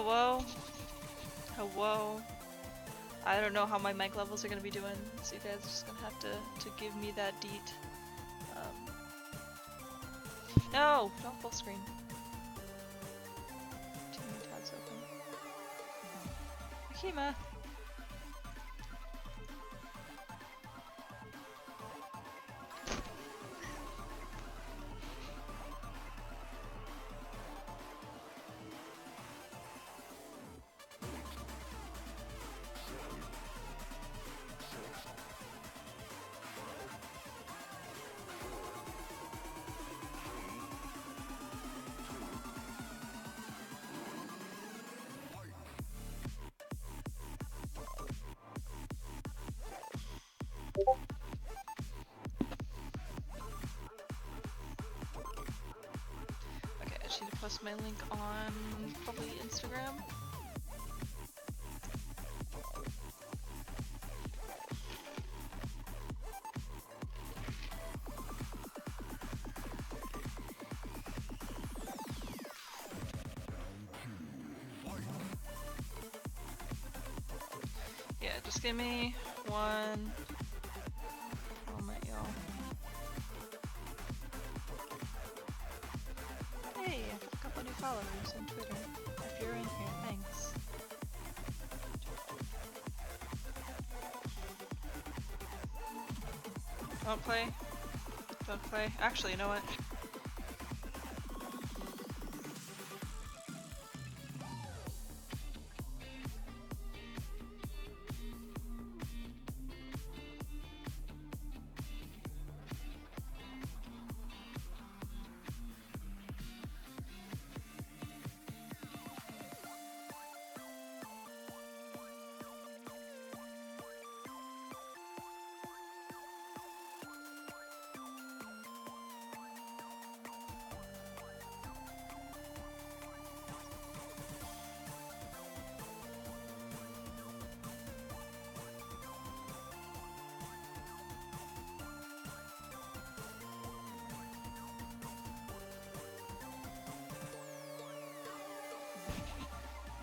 Hello? Hello? I don't know how my mic levels are gonna be doing, so you guys are just gonna have to give me that deet. No! Don't full screen. Too many tabs open. Akima! Okay, I just need to post my link on probably Instagram. Yeah, just give me one moment, y'all. Hey, I have a couple new followers on Twitter. If you're in here, thanks. Don't play. Don't play. Actually, you know what?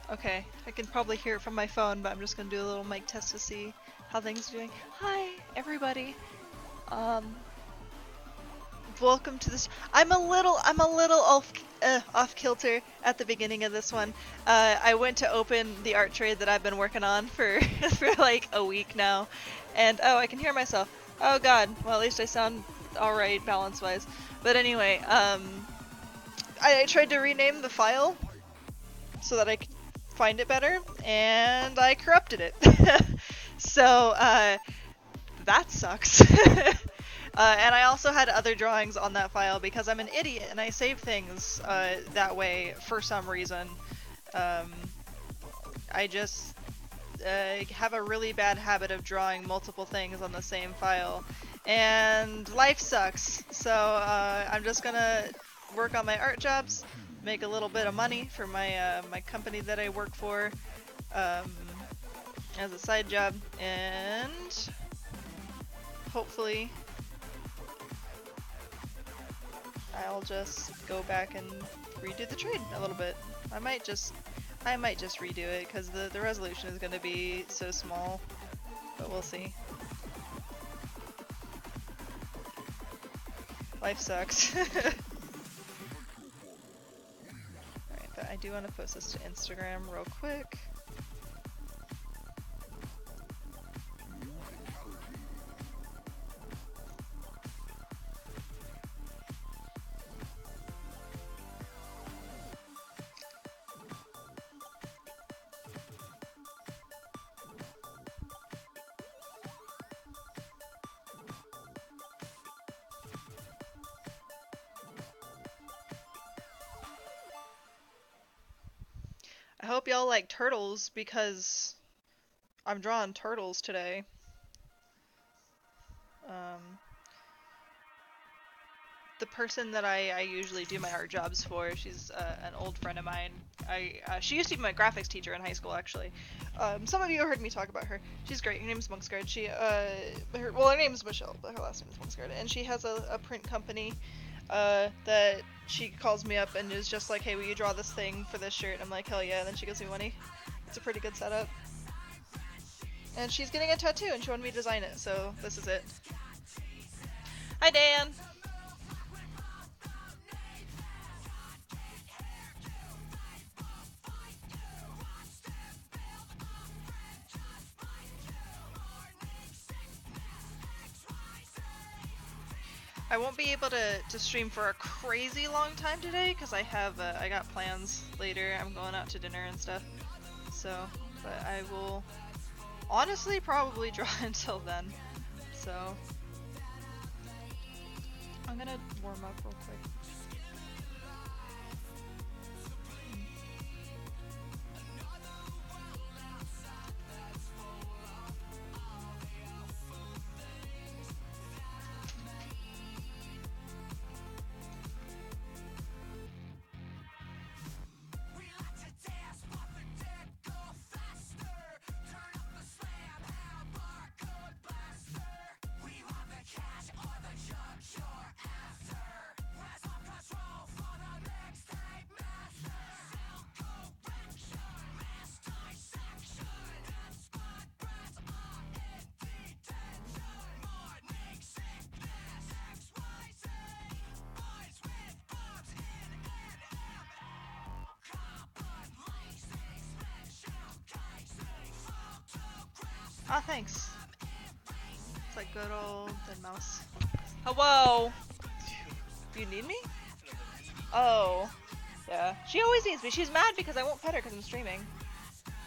Okay, I can probably hear it from my phone, but I'm just gonna do a little mic test to see how things are doing. Hi, everybody. Welcome to this. I'm a little off kilter at the beginning of this one. I went to open the art trade that I've been working on for for like a week now, and oh, I can hear myself. Oh God. Well, at least I sound all right balance-wise. But anyway, I tried to rename the file so that I could find it better, and I corrupted it. So that sucks. And I also had other drawings on that file because I'm an idiot and I save things that way for some reason. I just have a really bad habit of drawing multiple things on the same file, and life sucks. So I'm just gonna work on my art jobs, make a little bit of money for my my company that I work for as a side job, and hopefully I'll just go back and redo the trade a little bit. I might just redo it because the resolution is going to be so small, but we'll see. Life sucks. Alright, but I do want to post this to Instagram real quick. I hope y'all like turtles because I'm drawing turtles today. The person that I usually do my art jobs for, she's an old friend of mine. She used to be my graphics teacher in high school, actually. Some of you heard me talk about her. She's great. Her name's Monksguard. Her name is Michelle, but her last name is Monksguard. And she has a print company. that she calls me up and is just like, hey, will you draw this thing for this shirt? I'm like, hell yeah, and then she gives me money. It's a pretty good setup. And she's getting a tattoo and she wanted me to design it, so this is it. Hi, Dan! I won't be able to stream for a crazy long time today because I have I got plans later. I'm going out to dinner and stuff. So, but I will honestly probably draw until then. So, I'm gonna warm up real quick. Ah, thanks. It's like good old dead mouse. Hello! Do you need me? Oh. Yeah. She always needs me. She's mad because I won't pet her because I'm streaming.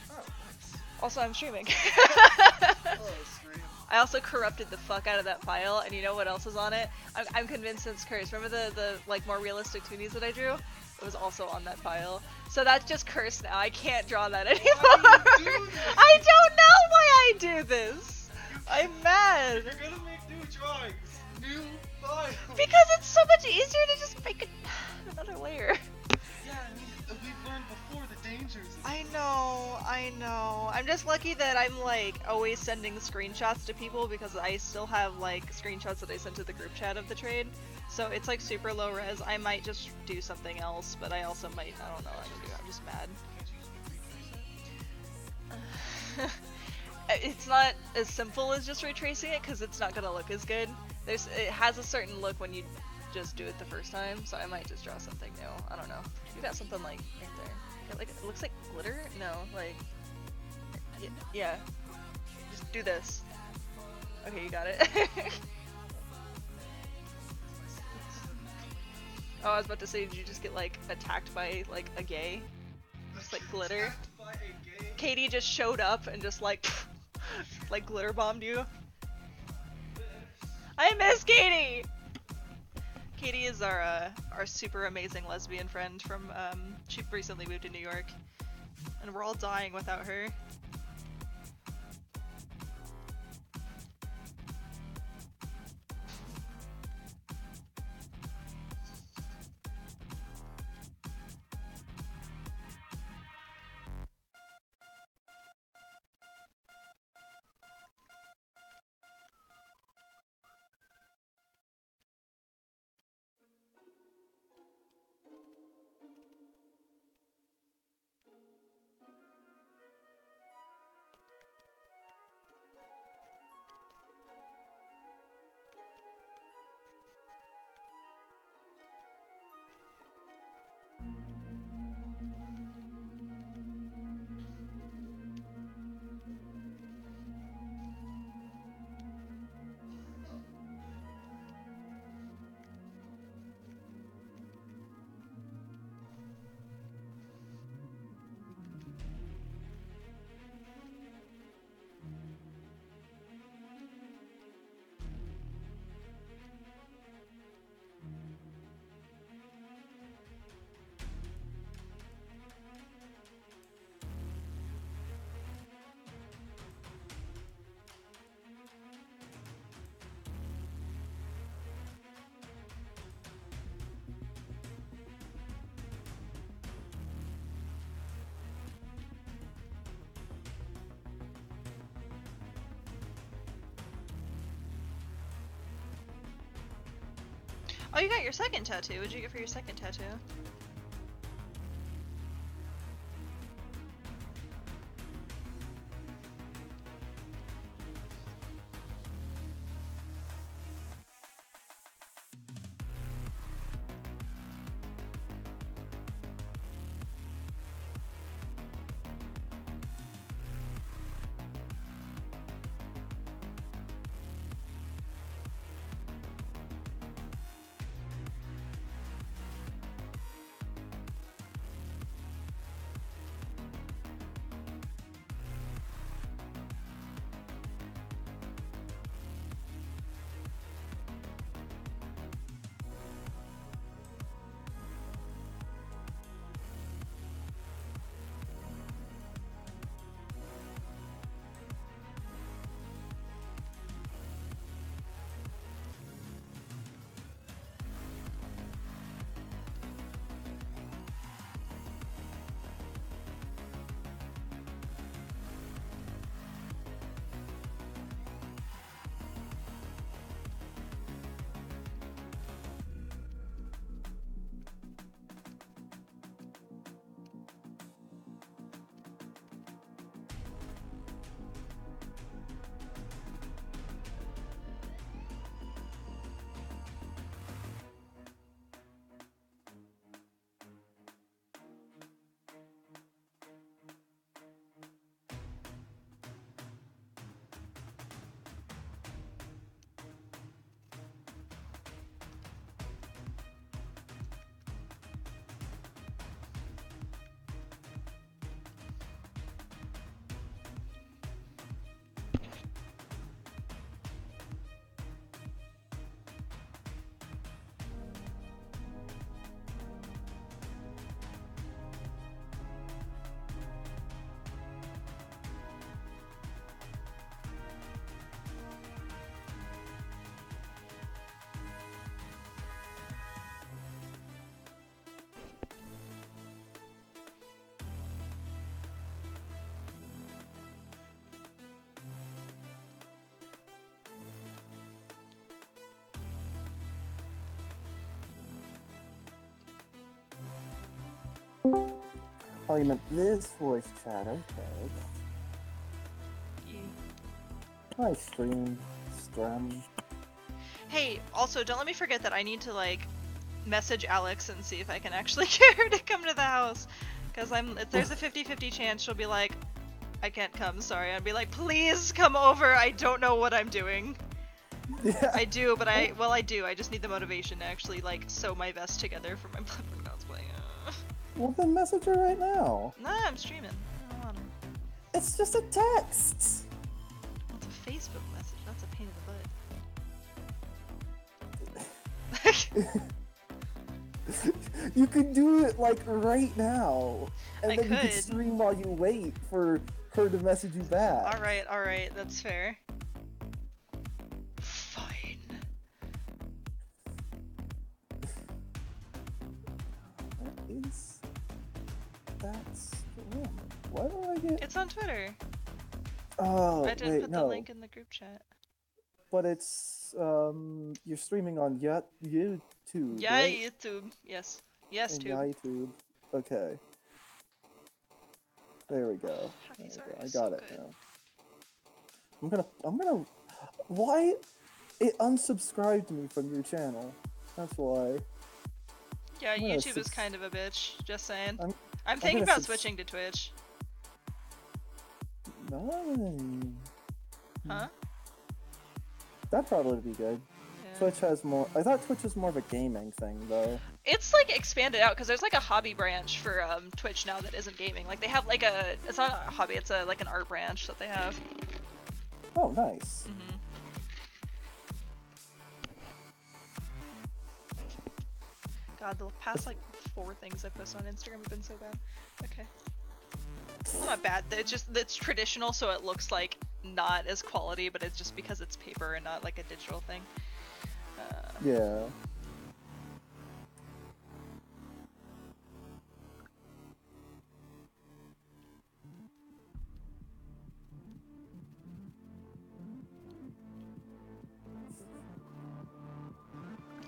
Oh, nice. Also, I'm streaming. Hello, stream. I also corrupted the fuck out of that file, and you know what else is on it? I'm convinced it's cursed. Remember the like more realistic toonies that I drew? It was also on that file. So that's just cursed now. I can't draw that anymore. Why do you do this? I don't know why I do this. I'm mad. You're gonna make new drawings. New files. Because it's so much easier to just make another layer. Yeah, I mean, we've learned before the dangers. I know. I'm just lucky that I'm like always sending screenshots to people because I still have like screenshots that I sent to the group chat of the trade. So it's like super low res. I might just do something else, but I also might, I don't know what I'm gonna do. I'm just mad. It's not as simple as just retracing it because it's not gonna look as good. It has a certain look when you just do it the first time, so I might just draw something new. I don't know. You got something like right there. Like it looks like glitter? No, like yeah. Just do this. Okay, you got it. Oh, I was about to say, did you just get like attacked by like a gay? Just like glitter? Attacked by a gay? Katie just showed up and just like like glitter bombed you. I miss Katie! Katie is our super amazing lesbian friend from she recently moved to New York. And we're all dying without her. Oh, you got your second tattoo. What'd you get for your second tattoo? Oh, you meant this voice chat, okay. Hi, Stream. Hey, also, don't let me forget that I need to, like, message Alex and see if I can actually get her to come to the house. Because if there's a 50-50 chance she'll be like, I can't come, sorry. I'd be like, please come over, I don't know what I'm doing. Yeah. I do, but I do. I just need the motivation to actually, like, sew my vest together for my Bloodborne cosplay. Well, then message her right now. Nah, I'm streaming. I don't want to. It's just a text. That's a Facebook message. That's a pain in the butt. You could do it, like, right now. And I then you could. could stream while you wait for her to message you back. Alright, that's fair. Fine. That's why do I get? It's on Twitter. Oh, I didn't wait, put no. the link in the group chat. But it's you're streaming on YouTube. Yeah, right? YouTube. Yes. Yes, And tube. YouTube. Okay. There we go. Hockey's There we go. I already got so it good. now. I'm gonna. Why? It unsubscribed me from your channel. That's why. Yeah, I'm gonna YouTube is kind of a bitch. Just saying. I'm thinking gonna about switching to Twitch. No. Huh? That'd probably be good. Yeah. Twitch has more. I thought Twitch was more of a gaming thing, though. It's like expanded out because there's like a hobby branch for Twitch now that isn't gaming. Like they have like it's not a hobby, it's like an art branch that they have. Oh, nice. Mm-hmm. God, the past like 4 things I post on Instagram have been so bad. Okay. Well, not bad. It's traditional, so it looks like not as quality, but it's just because it's paper and not like a digital thing. Yeah.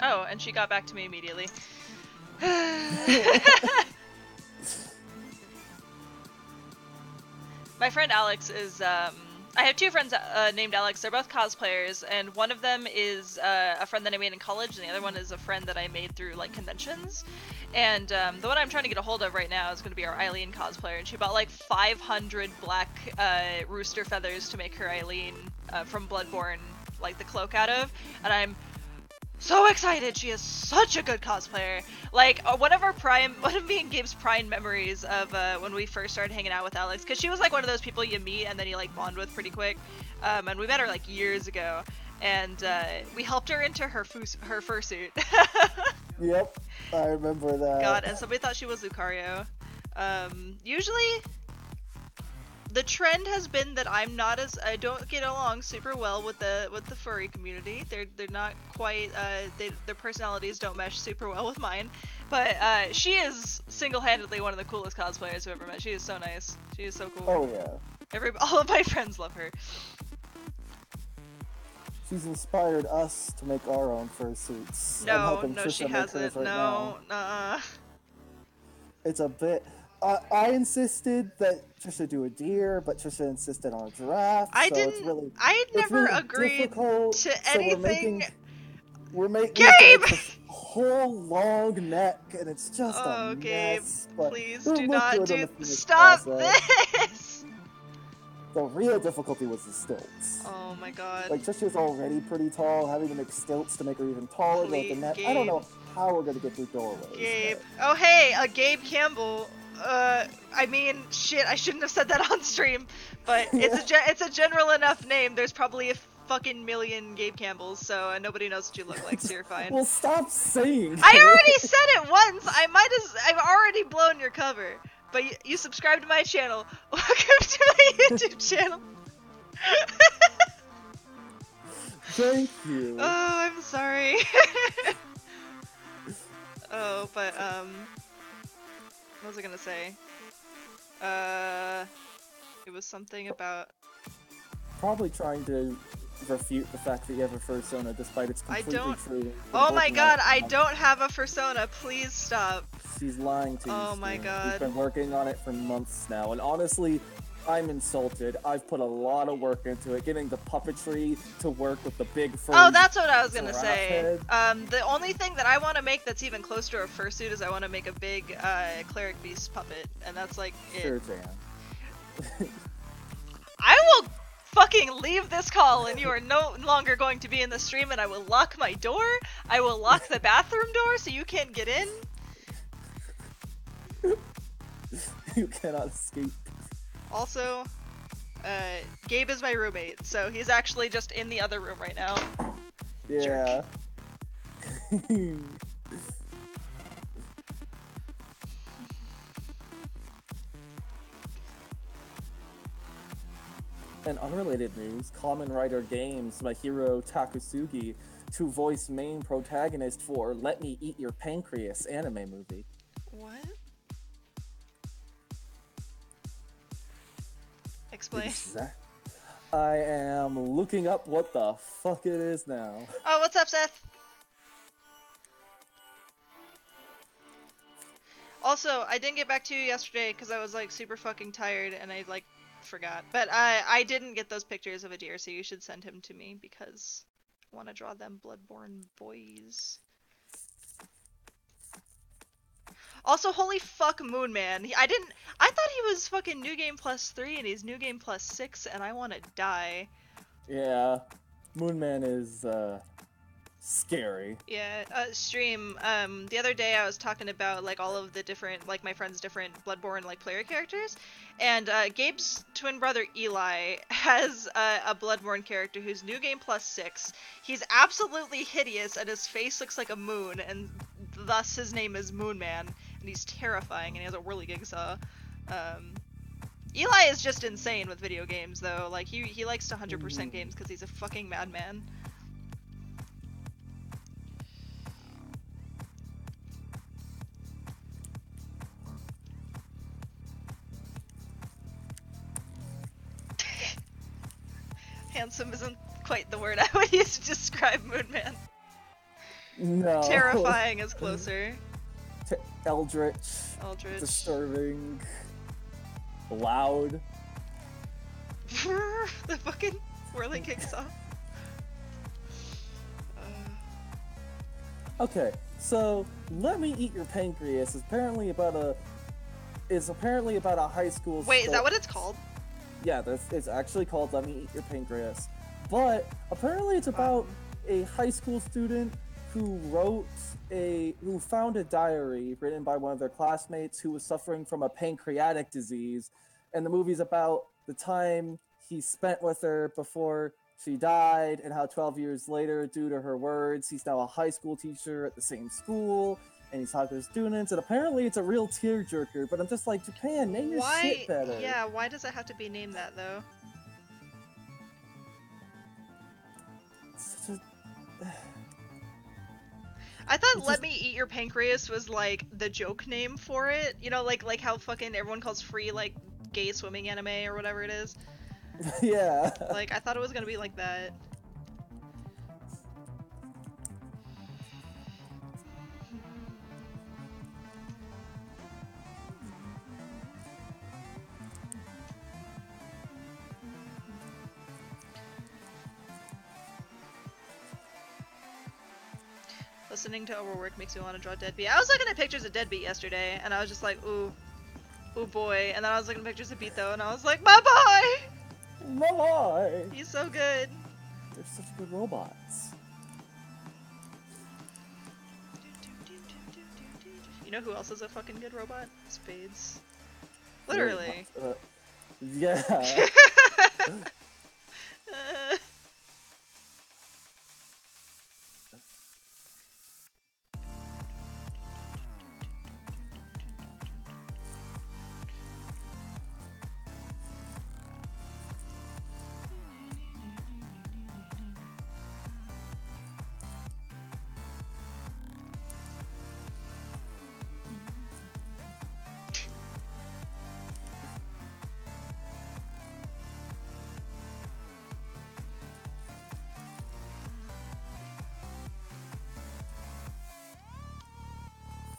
Oh, and she got back to me immediately. My friend Alex is, I have two friends named Alex. They're both cosplayers, and one of them is a friend that I made in college, and the other one is a friend that I made through, like, conventions. And the one I'm trying to get a hold of right now is going to be our Eileen cosplayer, and she bought, like, 500 black rooster feathers to make her Eileen from Bloodborne, like, the cloak out of, and I'm so excited! She is such a good cosplayer. Like, one of me and Gabe's prime memories of when we first started hanging out with Alex, because she was like one of those people you meet and then you like bond with pretty quick. And we met her like years ago, and we helped her into her fursuit. Yep, I remember that. God, and somebody thought she was Lucario. Usually, the trend has been that I don't get along super well with the furry community. They're not quite their personalities don't mesh super well with mine. But she is single-handedly one of the coolest cosplayers I've ever met. She is so nice. She is so cool. Oh yeah. All of my friends love her. She's inspired us to make our own fursuits. I'm No, helping no, Trisha she make hers hasn't. right No, now. It's a bit. I insisted that Trisha do a deer, but Trisha insisted on a giraffe. I so didn't. It's really, I it's never really agreed difficult, to so anything. We're making Gabe! this whole long neck, and it's just Oh, a Gabe, mess. But please it'll do look not good on do. the finished Stop process. this! The real difficulty was the stilts. Oh my god. Like, Trisha's already pretty tall, having to make stilts to make her even taller with the Please, neck. Gabe. I don't know how we're gonna get through doorways. Gabe. but- Oh hey, Gabe Campbell. I mean, shit, I shouldn't have said that on stream, but it's a general enough name. There's probably a fucking million Gabe Campbells, so nobody knows what you look like, so you're fine. Well, stop saying I it. already said it once. I've already blown your cover. But you subscribe to my channel. Welcome to my YouTube channel. Thank you. Oh, I'm sorry. Oh, but what was I gonna say? It was something about. Probably trying to refute the fact that you have a fursona, despite it's completely don't- true. Oh my god, I don't have a fursona. Please stop. She's lying to you. Oh my Stu. god. We've been working on it for months now, and honestly, I'm insulted. I've put a lot of work into it, getting the puppetry to work with the big furry. Oh, that's what I was gonna giraffe say. head. The only thing that I want to make that's even close to a fursuit is I want to make a big cleric beast puppet, and that's like it. Sure, Jan. I will fucking leave this call, and you are no longer going to be in the stream, and I will lock my door. I will lock the bathroom door so you can't get in. You cannot escape. Also, Gabe is my roommate, so he's actually just in the other room right now. Yeah. In unrelated news, Kamen Rider Games, my hero Takasugi, to voice main protagonist for Let Me Eat Your Pancreas anime movie. What? Explain. I am looking up what the fuck it is now. Oh, what's up, Seth? Also, I didn't get back to you yesterday because I was like super fucking tired and I like forgot. But I didn't get those pictures of a deer, so you should send him to me because I want to draw them Bloodborne boys. Also, holy fuck, Moon Man. I thought he was fucking New Game Plus 3 and he's New Game Plus 6 and I want to die. Yeah, Moonman is scary. Yeah, stream, the other day I was talking about, like, all of the different, like, my friend's different Bloodborne, like, player characters, and, Gabe's twin brother Eli has, a Bloodborne character who's New Game Plus 6. He's absolutely hideous, and his face looks like a moon, and thus his name is Moon Man, and he's terrifying, and he has a whirligig saw. Eli is just insane with video games, though. Like, he likes to 100% games because he's a fucking madman. Handsome isn't quite the word I would use to describe Moon Man. No. Terrifying is closer. Eldritch. Eldritch. Disturbing. Loud. The fucking whirling kicks off. Okay, so Let Me Eat Your Pancreas is apparently about a high school. Wait, is that what it's called? Yeah, it's actually called Let Me Eat Your Pancreas. But apparently it's about a high school student who found a diary written by one of their classmates who was suffering from a pancreatic disease. And the movie's about the time he spent with her before she died and how 12 years later, due to her words, he's now a high school teacher at the same school and he's talking to students. And apparently it's a real tearjerker, but I'm just like, Japan, name your shit better. Yeah, why does it have to be named that though? I thought "Let Me Eat Your Pancreas" was like the joke name for it. You know, like how fucking everyone calls free like gay swimming anime or whatever it is. Yeah. Like I thought it was gonna be like that. Listening to Overwork makes me want to draw Deadbeat. I was looking at pictures of Deadbeat yesterday, and I was just like, ooh boy. And then I was looking at pictures of Beto, and I was like, my boy! My boy! He's so good. They're such good robots. You know who else is a fucking good robot? Spades. Literally. Yeah.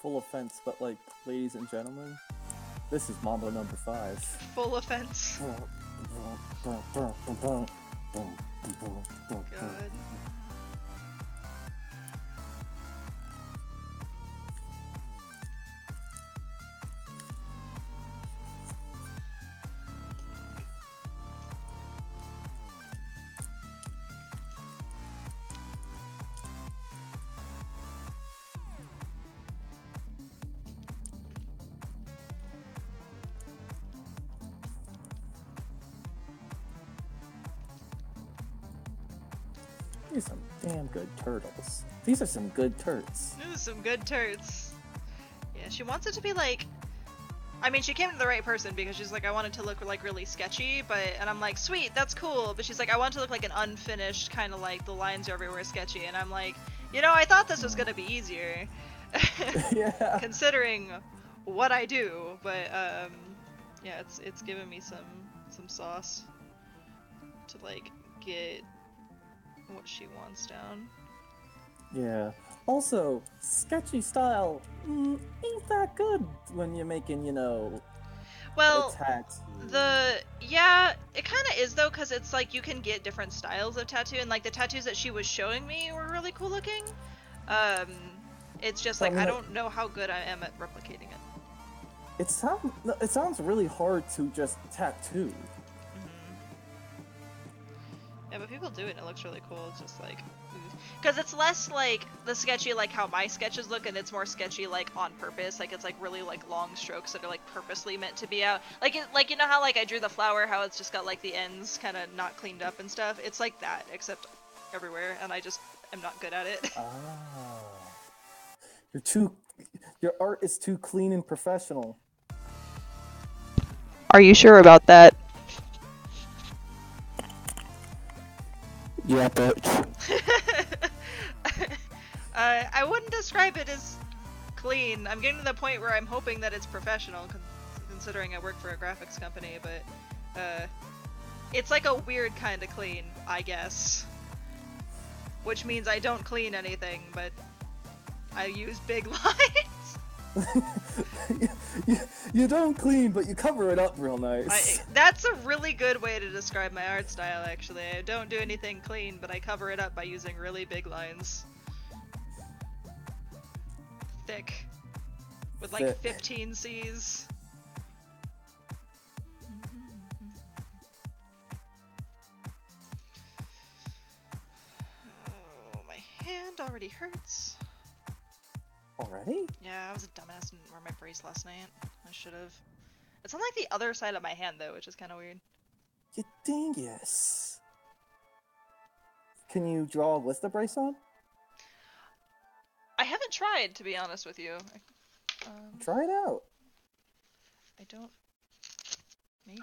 Full offense, but like, ladies and gentlemen, this is Mambo number 5. Full offense. God. These are some damn good turtles. These are some good turds. This is some good turds. Yeah, she wants it to be like... I mean, she came to the right person because she's like, I want it to look like really sketchy, and I'm like, sweet, that's cool. But she's like, I want it to look like an unfinished, kind of like the lines are everywhere sketchy. And I'm like, you know, I thought this was gonna be easier. Yeah. Considering what I do, but yeah, it's giving me some sauce to like get what she wants down. Yeah. Also, sketchy style ain't that good when you're making, you know, well, attacks. Yeah, it kind of is though, because it's like you can get different styles of tattoo, and like the tattoos that she was showing me were really cool looking. It's just like I don't know how good I am at replicating it. It sounds really hard to just tattoo. Yeah, but people do it and it looks really cool. It's just like, because it's less like the sketchy like how my sketches look, and it's more sketchy like on purpose. Like it's like really like long strokes that are like purposely meant to be out. Like you know how like I drew the flower, how it's just got like the ends kind of not cleaned up and stuff. It's like that, except everywhere, and I just am not good at it. Your art is too clean and professional. Are you sure about that? Yeah, bitch. I wouldn't describe it as clean. I'm getting to the point where I'm hoping that it's professional, considering I work for a graphics company, but it's like a weird kind of clean, I guess. Which means I don't clean anything, but I use big lines. You don't clean, but you cover it up real nice. That's a really good way to describe my art style, actually. I don't do anything clean, but I cover it up by using really big lines. Thick. With like Thick. 15 C's. Oh, my hand already hurts. Already? Yeah, I was a dumbass and wore my brace last night. I should have. It's on like the other side of my hand though, which is kind of weird. You dingus. Can you draw with the brace on? I haven't tried, to be honest with you. Try it out. I don't. Maybe.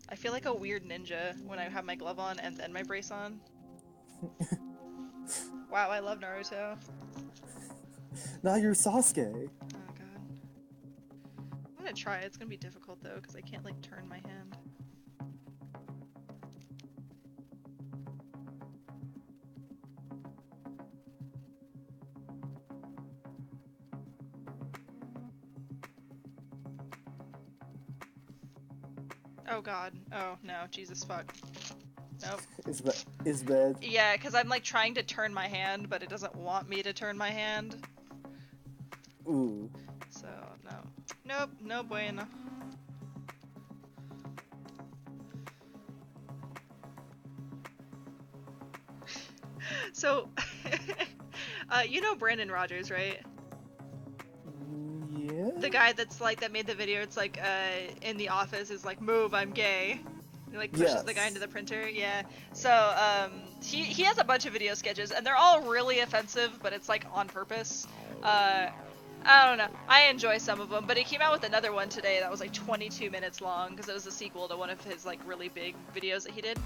I feel like a weird ninja when I have my glove on and then my brace on. Wow, I love Naruto. Now you're Sasuke. Oh god. I'm gonna try. It's gonna be difficult though, because I can't like turn my hand. Oh god. Oh no, Jesus fuck. Nope. Is bad. Yeah, because I'm like trying to turn my hand, but it doesn't want me to turn my hand. Ooh. So, no. Nope, no bueno. So, you know Brandon Rogers, right? Yeah. The guy that's like, that made the video, it's like, in the office is like, move, I'm gay. He like pushes the guy into the printer, yeah. So, he has a bunch of video sketches, and they're all really offensive, but it's like on purpose. I don't know. I enjoy some of them, but he came out with another one today that was like 22 minutes long, because it was a sequel to one of his like really big videos that he did.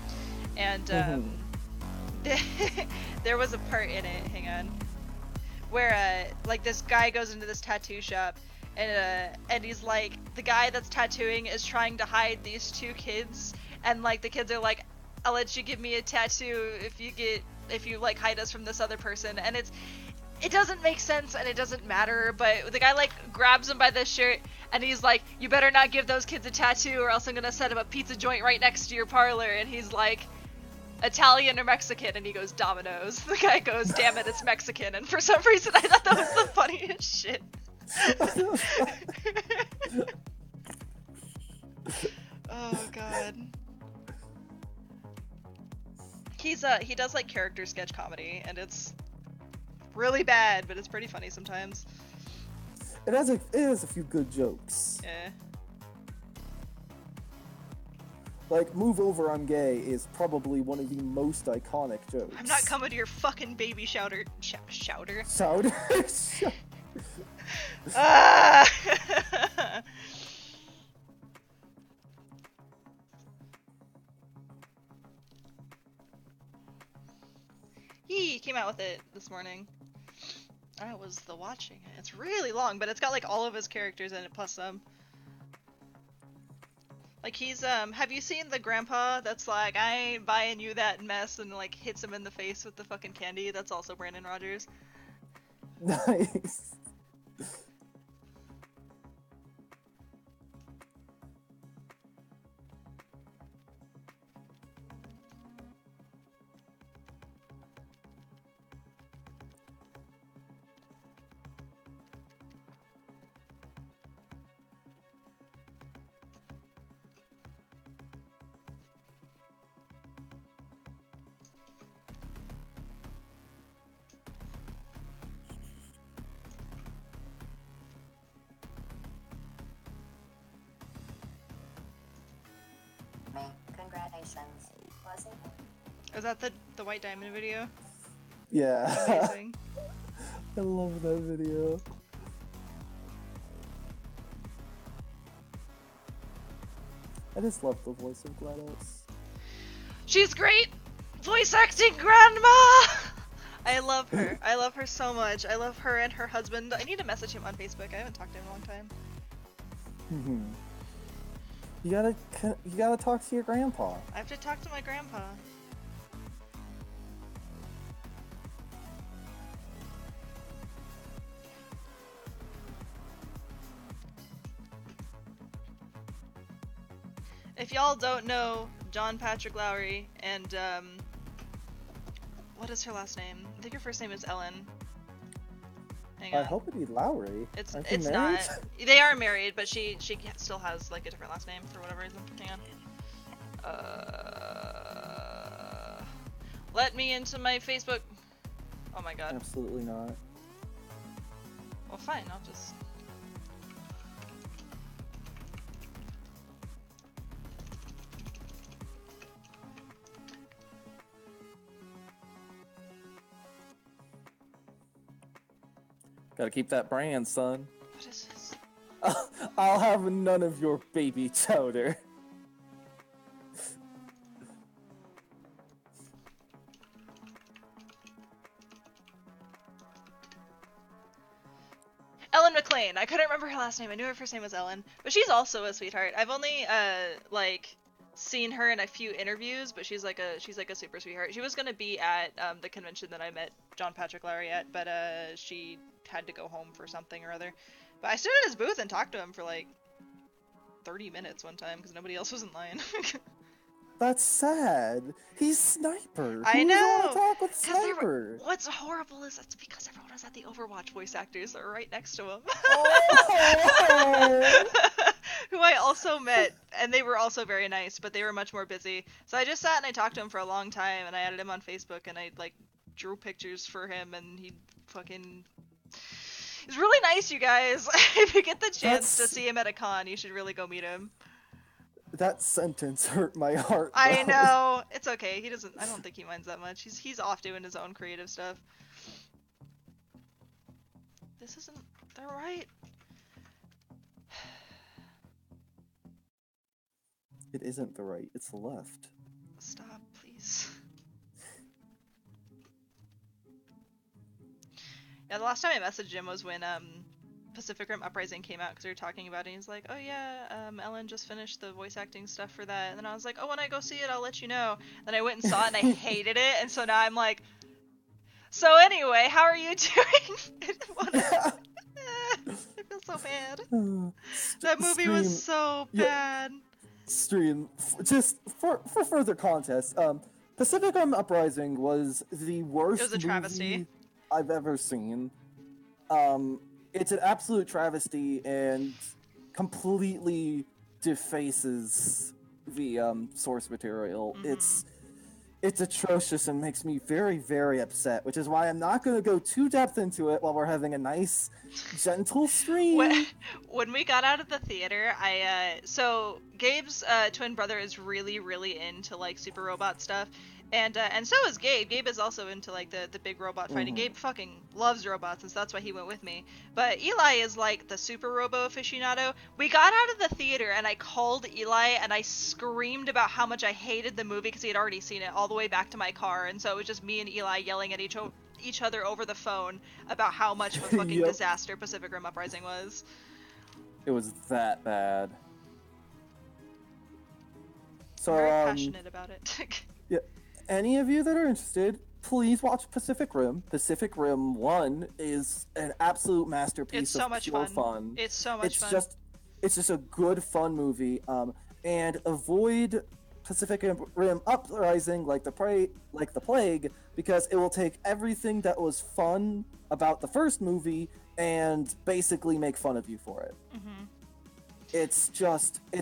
And, there was a part in it, hang on, where, like this guy goes into this tattoo shop, and he's like, the guy that's tattooing is trying to hide these two kids, and like the kids are like, I'll let you give me a tattoo if you like hide us from this other person, and it doesn't make sense and it doesn't matter, but the guy like grabs him by the shirt and he's like, you better not give those kids a tattoo or else I'm gonna set up a pizza joint right next to your parlor, and he's like, Italian or Mexican, and he goes, Domino's. The guy goes, damn it, it's Mexican, and for some reason I thought that was the funniest shit. Oh god. He does like character sketch comedy, and it's really bad, but it's pretty funny sometimes. It has a few good jokes. Yeah. Like, move over, I'm gay is probably one of the most iconic jokes. I'm not coming to your fucking baby shouter. Shouter? Shouter? Ah! He came out with it this morning. I was the watching it. It's really long, but it's got like all of his characters in it plus some. Like he's have you seen the grandpa that's like, I ain't buying you that mess, and like hits him in the face with the fucking candy? That's also Brandon Rogers. Nice. Congratulations. Was it? Is that the White Diamond video? Yeah. Amazing. I love that video. I just love the voice of GLaDOS. She's great! Voice acting grandma! I love her. I love her so much. I love her and her husband. I need to message him on Facebook. I haven't talked to him in a long time. You gotta talk to your grandpa. I have to talk to my grandpa. If y'all don't know John Patrick Lowry and what is her last name? I think her first name is Ellen. Hang on. I hope it'd be Lowry. Aren't they It's married? not. They are married, but she still has like a different last name for whatever reason. Hang on. Let me into my Facebook. Oh my god. Absolutely not. Well, fine. I'll just. Gotta keep that brand, son. What is this? I'll have none of your baby chowder. Ellen McLean. I couldn't remember her last name. I knew her first name was Ellen, but she's also a sweetheart. I've only like seen her in a few interviews, but she's like a super sweetheart. She was gonna be at the convention that I met John Patrick Lowry at, but she had to go home for something or other. But I stood at his booth and talked to him for like 30 minutes one time because nobody else was in line. That's sad. He's Sniper. I Who know. would want to talk with 'Cause they were- Sniper? What's horrible is that's because everyone was at the Overwatch voice actors that were right next to him. Oh! Who I also met, and they were also very nice, but they were much more busy. So I just sat and I talked to him for a long time, and I added him on Facebook, and I like drew pictures for him, and he fucking. He's really nice, you guys. If you get the chance to see him at a con, you should really go meet him. That sentence hurt my heart. I though. know. It's okay. He doesn't. I don't think he minds that much. He's off doing his own creative stuff. This isn't the right. It isn't the right. It's the left. Stop, please. Yeah, the last time I messaged him was when Pacific Rim Uprising came out because we were talking about it. And he's like, "Oh yeah, Ellen just finished the voice acting stuff for that." And then I was like, "Oh, when I go see it, I'll let you know." Then I went and saw it and I hated it, and so now I'm like, "So anyway, how are you doing?" I feel so bad. That movie was so bad. Stream. Just for further context, Pacific Rim Uprising was the worst It was a travesty. movie I've ever seen. It's an absolute travesty and completely defaces the source material. Mm-hmm. It's atrocious and makes me very, very upset, which is why I'm not going to go too depth into it while we're having a nice, gentle stream. When we got out of the theater, so Gabe's twin brother is really, really into like super robot stuff, and so is Gabe. Gabe is also into like the big robot fighting. Gabe fucking loves robots, and so that's why he went with me. But Eli is like the super robo aficionado. We got out of the theater, and I called Eli, and I screamed about how much I hated the movie because he had already seen it all the way back to my car, and so it was just me and Eli yelling at each other over the phone about how much of a fucking Yep. disaster Pacific Rim Uprising was. It was that bad. So, I'm very passionate about it. yeah, any of you that are interested, please watch Pacific Rim. Pacific Rim 1 is an absolute masterpiece It's so of much pure fun. It's so much fun. It's just a good, fun movie. And avoid Pacific Rim Uprising like the plague, because it will take everything that was fun about the first movie and basically make fun of you for it. Mm-hmm. It's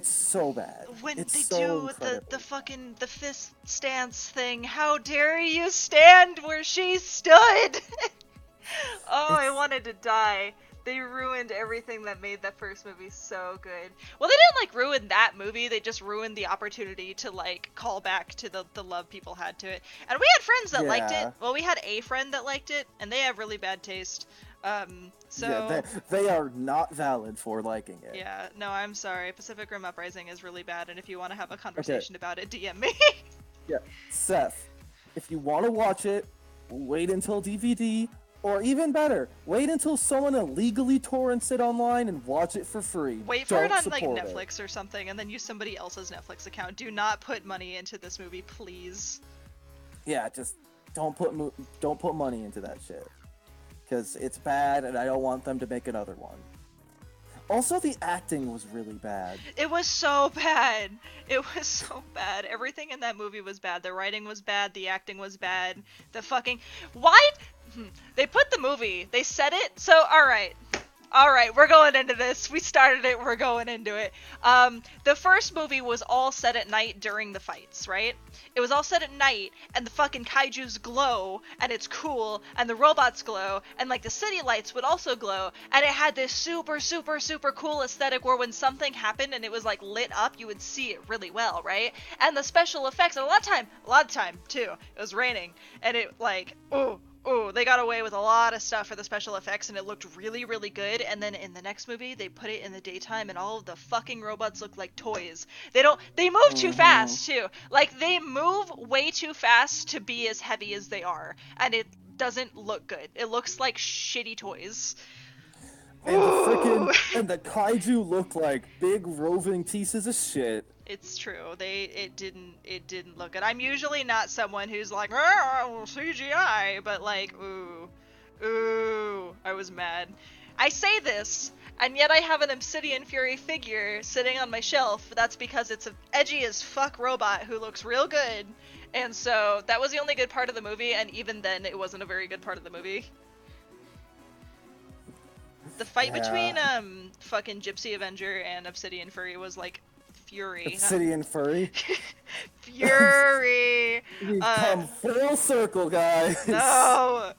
so bad. When it's they so do the fucking the fist stance thing, how dare you stand where she stood? Oh, I wanted to die. They ruined everything that made that first movie so good. Well, they didn't like ruin that movie. They just ruined the opportunity to like call back to the love people had to it. And we had friends that liked Yeah. it. Well, we had a friend that liked it, and they have really bad taste. So Yeah, they are not valid for liking it. yeah, no, I'm sorry. Pacific Rim Uprising is really bad, and if you want to have a conversation about it, DM me. Yeah, Seth, if you want to watch it, wait until DVD, or even better, wait until someone illegally torrents it online and watch it for free. Wait for it Don't on like support it. Netflix or something, and then use somebody else's Netflix account. Do not put money into this movie, please. Yeah, just don't put money into that shit, because it's bad, and I don't want them to make another one. Also, the acting was really bad. It was so bad. It was so bad. Everything in that movie was bad. The writing was bad. The acting was bad. The fucking... Why? They put the movie. They said it. So, alright. Alright, we're going into this. We started it. We're going into it. The first movie was all set at night during the fights, right? It was all set at night, and the fucking kaijus glow, and it's cool, and the robots glow, and like the city lights would also glow, and it had this super, super, super cool aesthetic where when something happened and it was like lit up, you would see it really well, right? And the special effects, and a lot of time too, it was raining, and it like, ooh, they got away with a lot of stuff for the special effects, and it looked really, really good. And then in the next movie, they put it in the daytime, and all of the fucking robots look like toys. They move too fast, too. Like, they move way too fast to be as heavy as they are, and it doesn't look good. It looks like shitty toys. And the kaiju look like big roving pieces of shit. It's true. It didn't look good. I'm usually not someone who's like, oh, CGI, but like, ooh, I was mad. I say this, and yet I have an Obsidian Fury figure sitting on my shelf. That's because it's an edgy as fuck robot who looks real good, and so that was the only good part of the movie, and even then, it wasn't a very good part of the movie. The fight between fucking Gypsy Avenger and Obsidian Fury was like fury. Obsidian Furry? Fury! We've come full circle, guys! No!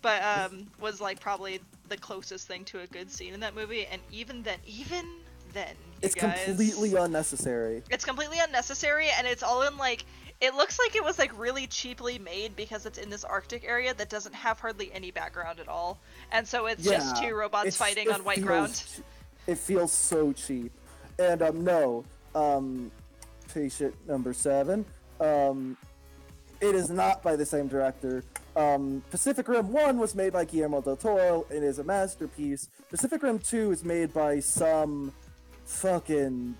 But, was like probably the closest thing to a good scene in that movie, and even then, it's guys, completely unnecessary. It's completely unnecessary, and it's all in like, it looks like it was like really cheaply made because it's in this Arctic area that doesn't have hardly any background at all. And so it's just two robots fighting on white ground. It feels so cheap. And no, patient number 7, it is not by the same director. Pacific Rim 1 was made by Guillermo del Toro and is a masterpiece. Pacific Rim 2 is made by some fucking...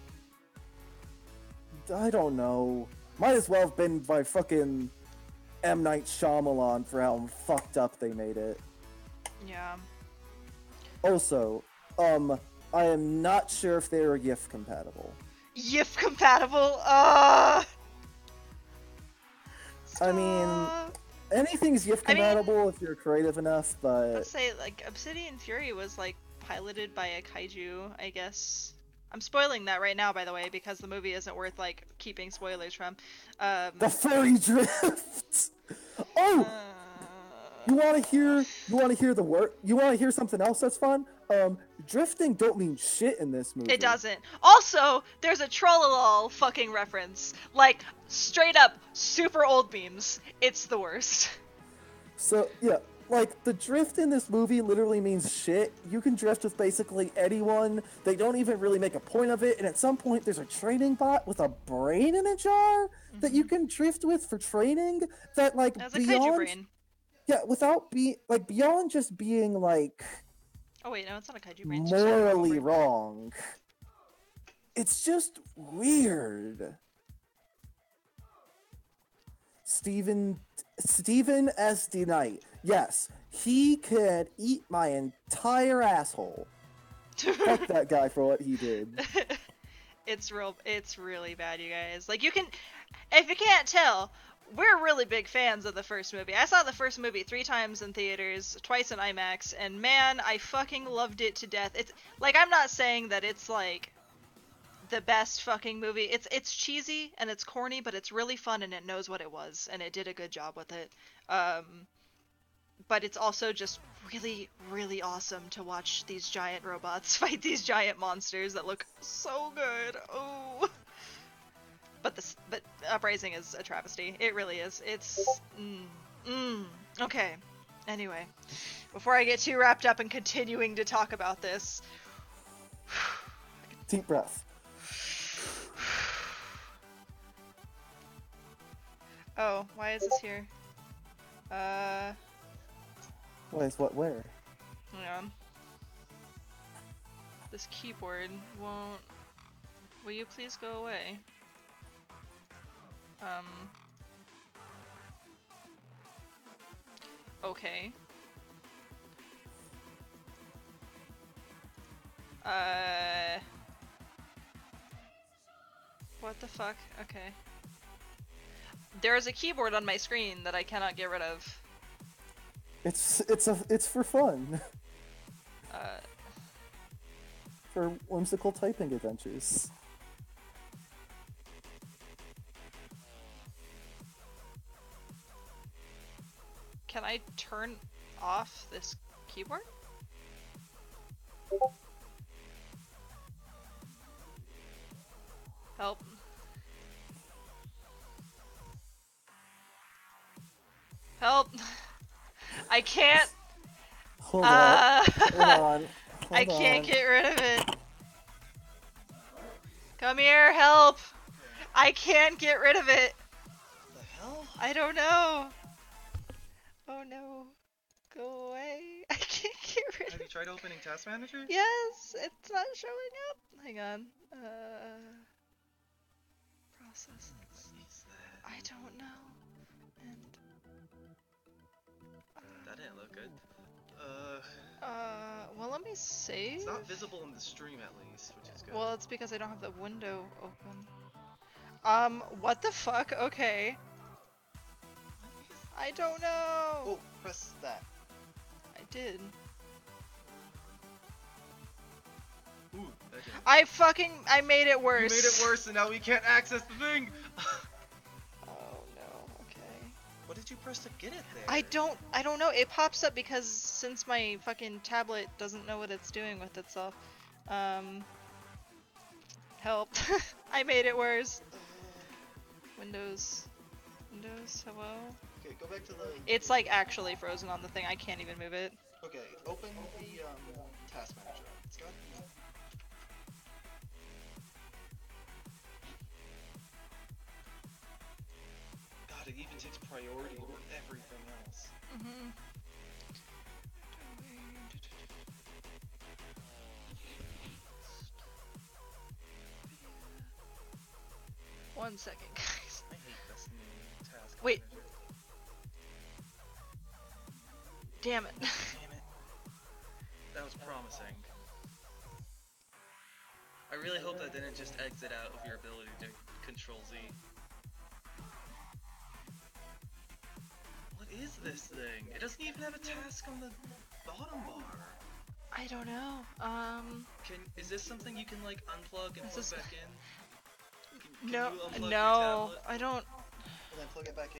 I don't know. Might as well have been by fucking M. Night Shyamalan for how fucked up they made it. Yeah. Also, I am not sure if they are GIF compatible. GIF compatible? I mean, anything's GIF compatible if you're creative enough, but... Let's say, like, Obsidian Fury was, like, piloted by a kaiju, I guess. I'm spoiling that right now, by the way, because the movie isn't worth, like, keeping spoilers from. The furry drift! Oh! You wanna hear the word? You wanna hear something else that's fun? Drifting don't mean shit in this movie. It doesn't. Also, there's a Trollolol fucking reference. Like, straight up, super old memes. It's the worst. So, yeah, like, the drift in this movie literally means shit. You can drift with basically anyone. They don't even really make a point of it, and at some point there's a training bot with a brain in a jar that you can drift with for training that, like, That's a kaiju brain. Yeah, without being, like, beyond just being, like... Oh wait, no, it's not a kaiju brain. Morally wrong. It's just weird. Steven S. D. Knight. Yes, he can eat my entire asshole. Fuck that guy for what he did. It's really bad, you guys. Like, you can, if you can't tell, we're really big fans of the first movie. I saw the first movie 3 times in theaters, twice in IMAX, and man, I fucking loved it to death. It's, like, I'm not saying that it's, like, the best fucking movie. It's cheesy, and it's corny, but it's really fun, and it knows what it was, and it did a good job with it. But it's also just really, really awesome to watch these giant robots fight these giant monsters that look so good. Oh. But Uprising is a travesty. It really is. It's... Okay. Anyway. Before I get too wrapped up in continuing to talk about this... Deep breath. Oh, why is this here? Why is what where? Hang on. This keyboard won't... Will you please go away? Okay. What the fuck? Okay. There is a keyboard on my screen that I cannot get rid of. It's for fun. Uh, For whimsical typing adventures. can I turn off this keyboard? Help. Help. I can't. Hold on. Hold on. Hold I can't on. get rid of it. Come here, help. I can't get rid of it. The hell? I don't know. Oh no. Go away. I can't get rid Have of you it. tried opening Task Manager? Yes, it's not showing up. Hang on. Processes. What is that? I don't know. And That didn't look good. well, let me save. It's not visible in the stream at least, which is good. Well, it's because I don't have the window open. What the fuck? Okay. I don't know. Oh, press that. I did. Ooh, that didn't. I made it worse. You made it worse, and now we can't access the thing. Oh no. Okay. What did you press to get it there? I don't know. It pops up because since my fucking tablet doesn't know what it's doing with itself. Help. I made it worse. Windows. Hello. Okay, go back to the. It's like actually frozen on the thing. I can't even move it. Okay, open the Task Manager. It's got. God, it even takes priority over everything else. Mm-hmm. 1 second, guys. I hate this new Task Wait. Manager. Damn it. Damn it. That was promising. I really hope that didn't just exit out of your ability to Control Z. What is this thing? It doesn't even have a task on the bottom bar. I don't know. Is this something you can like unplug and Is plug this- back in? Can No, you unplug your no, tablet? I don't. Well, then plug it back in.